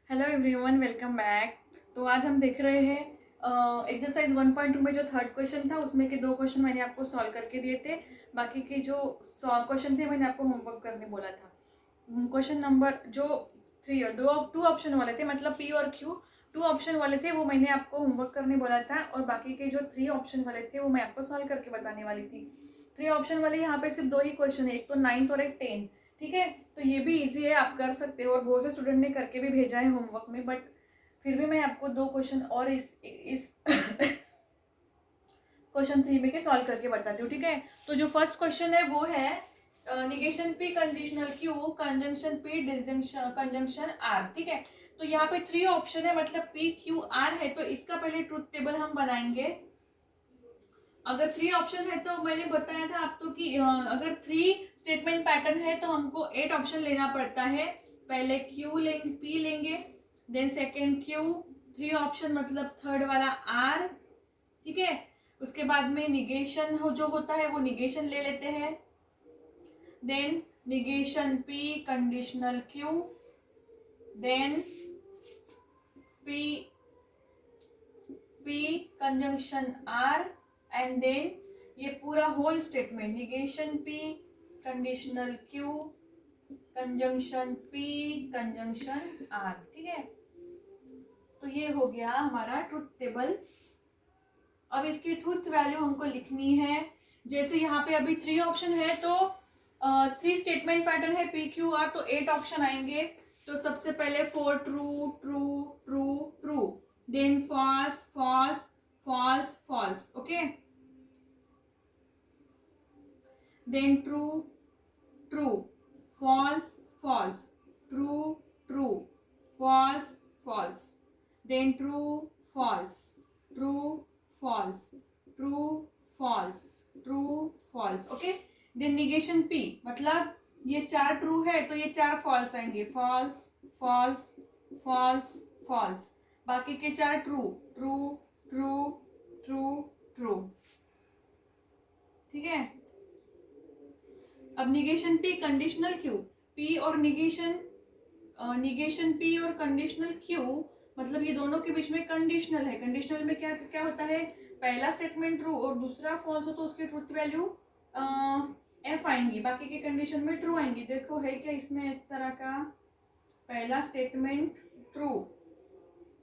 Hello everyone, welcome back. तो आज हम देख रहे हैं एक्सरसाइज 1.2 में जो थर्ड क्वेश्चन था उसमें के दो क्वेश्चन मैंने आपको सॉल्व करके दिए थे। बाकी के जो क्वेश्चन थे मैंने आपको होमवर्क करने बोला था। क्वेश्चन नंबर जो थ्री टू ऑप्शन वाले थे, मतलब पी और क्यू टू ऑप्शन वाले थे, वो मैंने आपको होमवर्क करने बोला था। और बाकी के जो थ्री ऑप्शन वाले थे वो मैं आपको सॉल्व करके बताने वाली थी। थ्री ऑप्शन वाले यहाँ पे सिर्फ दो ही क्वेश्चन है, एक तो 9th और एक 10। ठीक है, तो ये भी इजी है, आप कर सकते हो। और बहुत से स्टूडेंट ने करके भी भेजा है होमवर्क में, बट फिर भी मैं आपको दो क्वेश्चन और इस क्वेश्चन थ्री में के सॉल्व करके बताती हूँ। ठीक है, तो जो फर्स्ट क्वेश्चन है वो है negation P conditional Q conjunction P disjunction conjunction R. ठीक है, तो यहाँ पे थ्री ऑप्शन है, मतलब पी क्यू आर है, तो इसका पहले ट्रुथ टेबल हम बनाएंगे। अगर थ्री ऑप्शन है तो मैंने बताया था आपको कि अगर थ्री स्टेटमेंट पैटर्न है तो हमको 8 ऑप्शन लेना पड़ता है। पहले क्यू लेंगे, पी लेंगे, then second Q, three option मतलब थर्ड वाला आर। ठीक है, उसके बाद में निगेशन जो होता है वो निगेशन ले लेते हैं, then negation P conditional Q, then P P conjunction R, and then ये पूरा whole statement negation P conditional Q conjunction P conjunction R. ठीक है, तो ये हो गया हमारा ट्रुथ टेबल। अब इसकी ट्रुथ वैल्यू हमको लिखनी है। जैसे यहाँ पे अभी थ्री ऑप्शन है तो थ्री स्टेटमेंट पैटर्न है पी क्यू आर, तो 8 ऑप्शन आएंगे। तो सबसे पहले four true true true true, then false false false false, okay, then true true false false true true false false, then true false true false true false true false, okay. Then negation P, मतलब ये चार true है तो ये चार false आएंगे, false false false false. बाकी के चार true true true true true. ठीक है, अब negation P conditional Q, P और निगेशन पी और कंडीशनल क्यू, मतलब ये दोनों के बीच में कंडीशनल है। कंडीशनल में क्या क्या होता है, पहला स्टेटमेंट ट्रू और दूसरा फॉल्स हो तो उसकी ट्रुथ वैल्यू एफ आएंगी, बाकी के कंडीशन में ट्रू आएंगी। देखो है क्या इसमें इस तरह का, पहला स्टेटमेंट ट्रू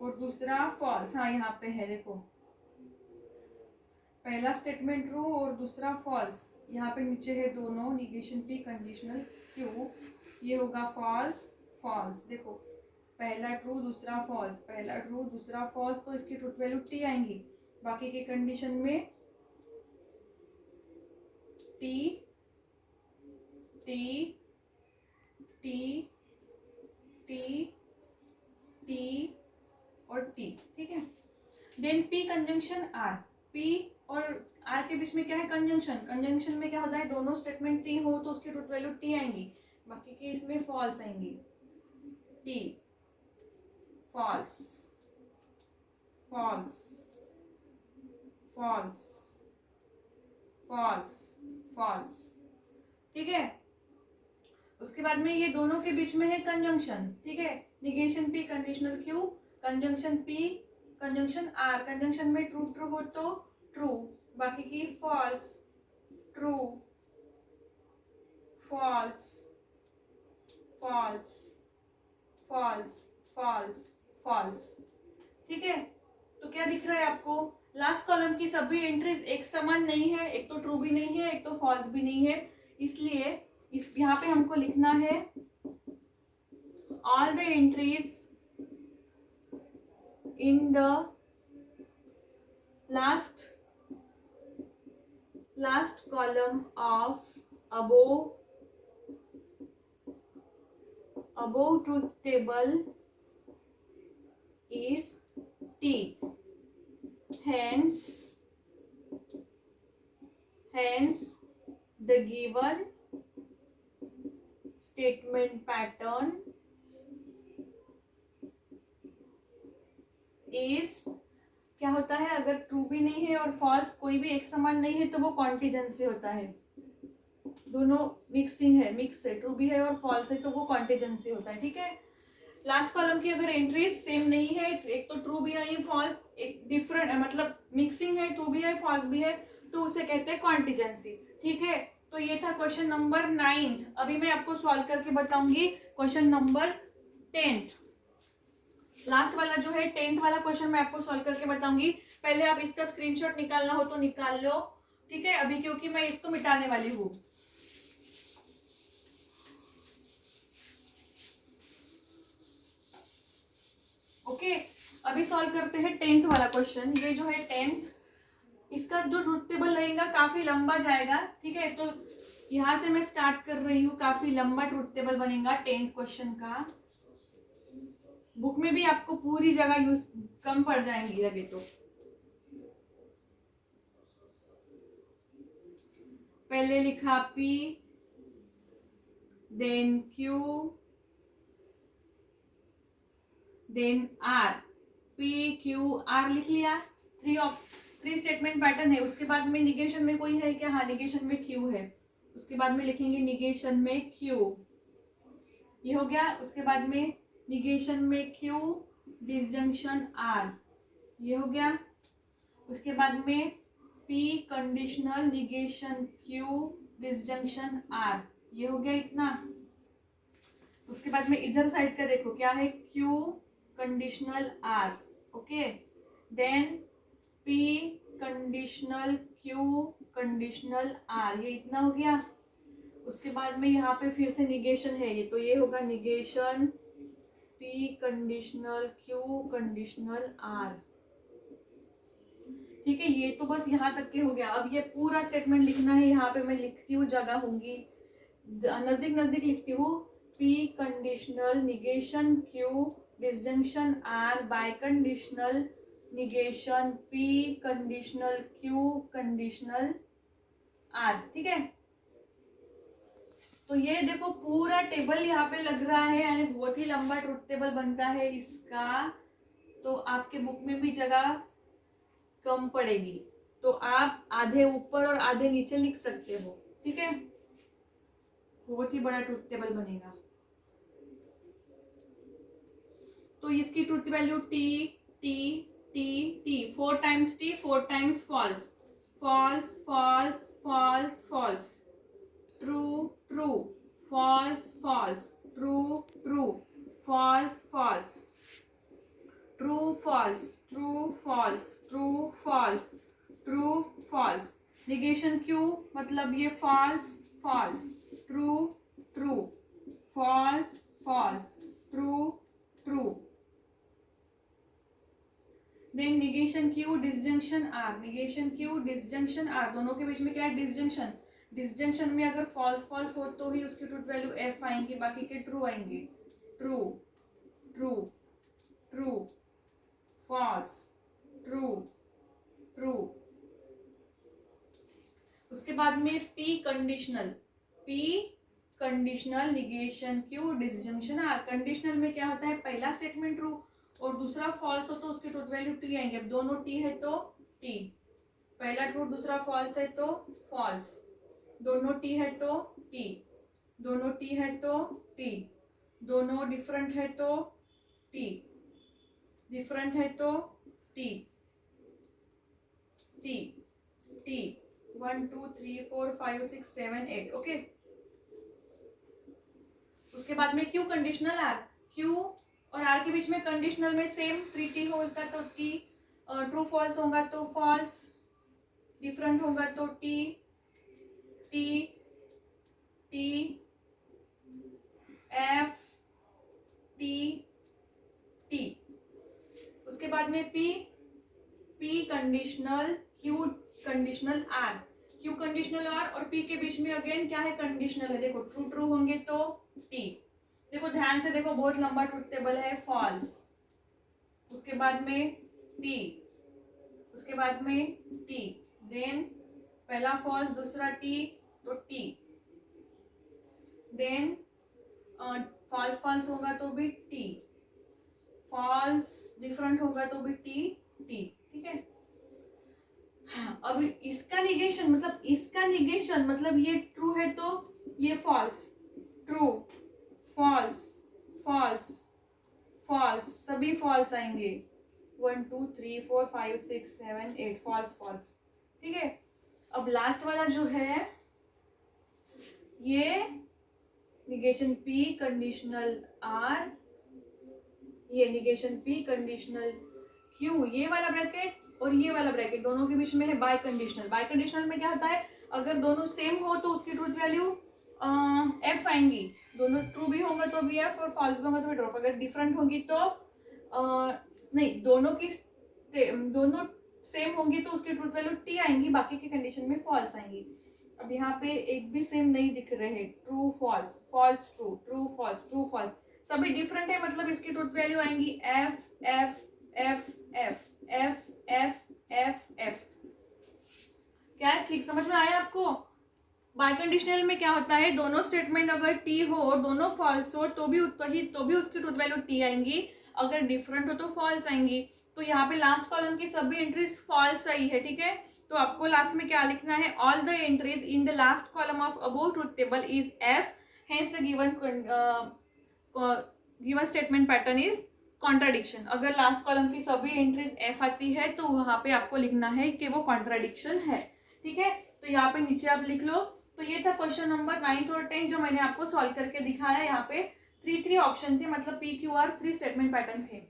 और दूसरा फॉल्स। हाँ यहाँ पे है, देखो पहला स्टेटमेंट ट्रू और दूसरा फॉल्स, यहाँ पे नीचे है दोनों निगेशन पी कंडीशनल क्यू, ये होगा फॉल्स फॉल्स। देखो पहला ट्रू दूसरा फॉल्स, पहला ट्रू दूसरा फॉल्स, तो इसकी ट्रुथ वैल्यू टी आएंगी। बाकी के कंडीशन में T T T T T और टी। ठीक है, then P conjunction R, P और आर के बीच में क्या है, कंजंक्शन। कंजंक्शन में क्या होता है, दोनों स्टेटमेंट टी हो तो उसकी ट्रुथ वैल्यू टी आएंगी, बाकी के इसमें फॉल्स आएंगी, T false false false false false. ठीक है, उसके बाद में ये दोनों के बीच में है कंजंक्शन। ठीक है, negation P conditional Q conjunction P conjunction R, conjunction में ट्रू ट्रू हो तो ट्रू, बाकी की false true false false false false false. ठीक है, तो क्या दिख रहा है आपको, लास्ट कॉलम की सभी एंट्रीज एक समान नहीं है, एक तो ट्रू भी नहीं है, एक तो फॉल्स भी नहीं है। इसलिए इस यहाँ पे हमको लिखना है all the entries in the last column of above truth table is T. Hence the given statement pattern is, क्या होता है, अगर ट्रू भी नहीं है और फॉल्स कोई भी एक समान नहीं है तो वो कॉन्टिजेंसी होता है। दोनों मिक्सिंग है, मिक्स है, ट्रू भी है और फॉल्स है तो वो कॉन्टिजेंसी होता है। ठीक है, लास्ट कॉलम की अगर एंट्रीज सेम नहीं है, एक तो ट्रू भी नहीं फॉल्स, एक डिफरेंट मतलब मिक्सिंग है, ट्रू भी है फॉल्स भी है, तो उसे कहते हैं कॉन्टिजेंसी। ठीक है, तो ये था क्वेश्चन नंबर 9। अभी मैं आपको सॉल्व करके बताऊंगी क्वेश्चन नंबर 10। लास्ट वाला जो है 10th वाला क्वेश्चन मैं आपको सॉल्व करके बताऊंगी। पहले आप इसका स्क्रीनशॉट निकालना हो तो निकाल लो। ठीक है, अभी क्योंकि मैं इसको मिटाने वाली हूँ। ओके, अभी सॉल्व करते हैं 10th वाला क्वेश्चन। ये जो है 10th, इसका जो ट्रुथ टेबल रहेगा काफी लंबा जाएगा। ठीक है, तो यहां से मैं स्टार्ट कर रही हूँ, काफी लंबा ट्रुथ टेबल बनेगा 10th क्वेश्चन का। बुक में भी आपको पूरी जगह यूज कम पड़ जाएंगी लगे तो। पहले लिखा P, then Q, then R। P Q R लिख लिया। थ्री स्टेटमेंट पैटर्न है। उसके बाद में निगेशन में कोई है क्या? हाँ, निगेशन में Q है। उसके बाद में लिखेंगे निगेशन में Q, ये हो गया। उसके बाद में निगेशन में Q, डिसजंक्शन R, ये हो गया। उसके बाद में P conditional negation Q, disjunction R, ये हो गया इतना। उसके बाद में इधर साइड का देखो क्या है, Q conditional R। Okay, then P conditional Q conditional R, ये इतना हो गया। उसके बाद में यहाँ पे फिर से निगेशन है ये, तो ये होगा negation P conditional Q conditional R। ठीक है, ये तो बस यहाँ तक के हो गया। अब ये पूरा स्टेटमेंट लिखना है। यहाँ पे मैं लिखती हूँ, जगह होंगी नजदीक नजदीक लिखती हूँ। P conditional negation Q disjunction R bye conditional negation P conditional Q conditional R। ठीक है, तो ये देखो पूरा टेबल यहाँ पे लग रहा है, यानी बहुत ही लंबा ट्रुथ टेबल बनता है इसका। तो आपके बुक में भी जगह कम पड़ेगी, तो आप आधे ऊपर और आधे नीचे लिख सकते हो। ठीक है, बहुत ही बड़ा ट्रुथ टेबल बनेगा। तो इसकी truth value T T T T, 4 times T, 4 times false, false false false false, true true, false false, true true, false false, true false, true false, true false, true false. Negation Q मतलब ये false false, true true, false false, true true. Then negation Q disjunction R, negation Q disjunction R, दोनों के बीच में क्या है? Disjunction. Disjunction में अगर फॉल्स फॉल्स हो तो ही उसकी ट्रूथ वैल्यू एफ आएंगी, बाकी के ट्रू आएंगे। True true true, false, true true. उसके बाद में P conditional, P conditional negation Q disjunction R. Conditional में क्या होता है? पहला स्टेटमेंट ट्रू और दूसरा फॉल्स हो तो उसकी ट्रूथ वैल्यू टी आएंगे। अब दोनों टी है तो टी, पहला ट्रू दूसरा फॉल्स है तो फॉल्स, दोनों टी है तो टी, दोनों टी है तो टी, दोनों डिफरेंट है तो टी, डिफरेंट है तो टी, टी टी। 1 2 3 4 5 6 7 8। ओके, उसके बाद में क्यू कंडीशनल आर, क्यू और आर के बीच में कंडीशनल में सेम टी होगा तो टी, ट्रू फॉल्स होगा तो फॉल्स, डिफरेंट होगा तो T T T, F T T. उसके बाद में P, P conditional Q conditional R, Q conditional R और पी के बीच में अगेन क्या है? कंडीशनल है। देखो ट्रू ट्रू होंगे तो टी, देखो ध्यान से देखो, बहुत लंबा ट्रुथ टेबल है। फॉल्स, उसके बाद में टी, उसके बाद में टी, देन पहला फॉल्स दूसरा टी तो टी, देन फॉल्स फॉल्स होगा तो भी टी, फॉल्स डिफरेंट होगा तो भी टी टी। ठीक है, हाँ, अब इसका निगेशन मतलब, इसका निगेशन मतलब ये ट्रू है तो ये false, true false false, false, सभी फॉल्स आएंगे। 1 2 3 4 5 6 7 8 फॉल्स फॉल्स, ठीक है। अब लास्ट वाला जो है ये निगेशन पी कंडीशनल आर, ये निगेशन पी कंडीशनल क्यू, ये वाला ब्रैकेट और ये वाला ब्रैकेट दोनों के बीच में है बाय कंडीशनल। बाय कंडीशनल में क्या होता है, अगर दोनों सेम हो तो उसकी ट्रूथ वैल्यू एफ आएंगी, दोनों ट्रू भी होंगे तो भी एफ और फॉल्स भी होंगे तो भी ट्रू। अगर डिफरेंट होंगी तो नहीं, दोनों सेम होंगी तो उसकी ट्रूथ वैल्यू टी आएंगी, बाकी की कंडीशन में फॉल्स आएंगी। अब यहाँ पे एक भी सेम नहीं दिख रहे, true false, false true, true false, true false, सभी डिफरेंट है, मतलब इसकी ट्रूथ वैल्यू आएंगी F F F F F F F F. क्या ठीक समझ में आया आपको? बाय कंडीशनल में क्या होता है, दोनों स्टेटमेंट अगर टी हो और दोनों फॉल्स हो तो भी उसकी ट्रूथ वैल्यू टी आएंगी, अगर डिफरेंट हो तो फॉल्स आएंगी। तो यहाँ पे लास्ट कॉलम की सभी एंट्रीज फॉल्स आई है, ठीक है। तो आपको लास्ट में क्या लिखना है, all the entries in the last column of above truth table is F, hence the given statement pattern is contradiction. अगर लास्ट कॉलम की सभी एंट्रीज एफ आती है तो वहां पे आपको लिखना है कि वो कॉन्ट्राडिक्शन है, ठीक है। तो यहाँ पे नीचे आप लिख लो। तो ये था क्वेश्चन नंबर 9 और 10 जो मैंने आपको सॉल्व करके दिखाया। यहाँ पे 3 ऑप्शन थे, मतलब P Q are 3 statement pattern थे।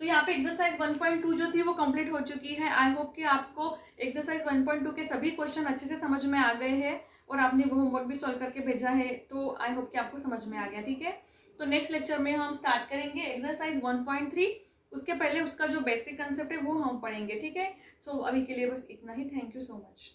तो यहाँ पे एक्सरसाइज 1.2 जो थी वो कंप्लीट हो चुकी है। आई होप कि आपको एक्सरसाइज 1.2 के सभी क्वेश्चन अच्छे से समझ में आ गए हैं और आपने वो होमवर्क भी सॉल्व करके भेजा है, तो आई होप कि आपको समझ में आ गया, ठीक है। तो नेक्स्ट लेक्चर में हम स्टार्ट करेंगे एक्सरसाइज 1.3। उसके पहले उसका जो बेसिक कंसेप्ट है वो हम पढ़ेंगे, ठीक है। सो अभी के लिए बस इतना ही। Thank you so much.